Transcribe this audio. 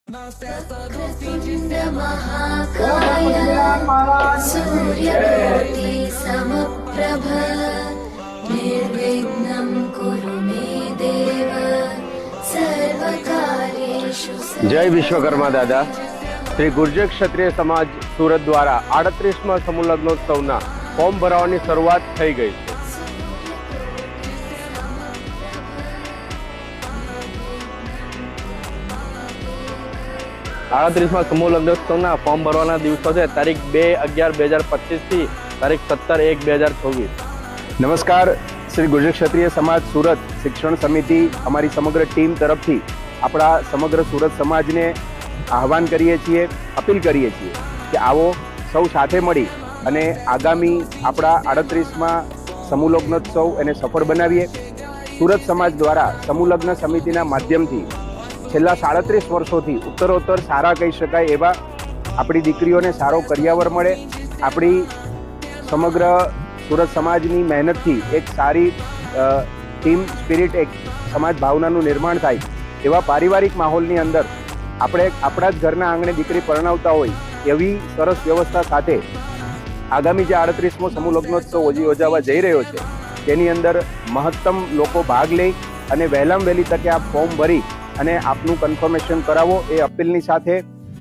महाकाय सूर्यकोटि समप्रभ निर्विघ्नं कुरु मे देव सर्वकार्येषु जय विश्वकर्मा दादा। श्री गुर्जर क्षत्रिय समाज सूरत द्वारा 38मा समूह लग्नोत्सवना फॉर्म भरवानी शरूआत थई गई है। 38મા સમૂહ લગ્નોત્સવના ફોર્મ ભરવાના દિવસો છે તારીખ 2/11/2025 થી તારીખ 17/1/2024। નમસ્કાર, શ્રી ગુર્જર ક્ષત્રિય સમાજ સુરત શિક્ષણ સમિતિ અમારી સમગ્ર ટીમ તરફથી આપણા સમગ્ર સુરત સમાજને આહવાન કરીએ છીએ, અપીલ કરીએ છીએ કે આવો સૌ સાથે મળી અને આગામી આપણા 38મા સમૂહ લગ્નોત્સવ એને સફળ બનાવીએ। સુરત સમાજ દ્વારા સમૂહ લગ્ન સમિતિના માધ્યમથી છેલ્લા 37 વર્ષોથી ઉત્તરોત્તર સારા કહી શકાય એવા આપણી દીકરીઓને સારો કરિયાવર મળે, આપણી સમગ્ર સુરત સમાજની મહેનતથી એક સારી ટીમ સ્પિરિટ, એક સમાજ ભાવનાનું નિર્માણ થાય એવા પારિવારિક માહોલની અંદર આપણે આપણા જ ઘરના આંગણે દીકરી પરણાવતા હોય એવી સરસ વ્યવસ્થા સાથે આગામી જે 38મો સમૂહ લગ્નોત્સવ યોજાવા જઈ રહ્યો છે તેની અંદર મહત્તમ લોકો ભાગ લે અને વહેલામાં વહેલી તકે આપ ફોર્મ ભરી અને આપનું કન્ફર્મેશન કરાવો એ અપીલની સાથે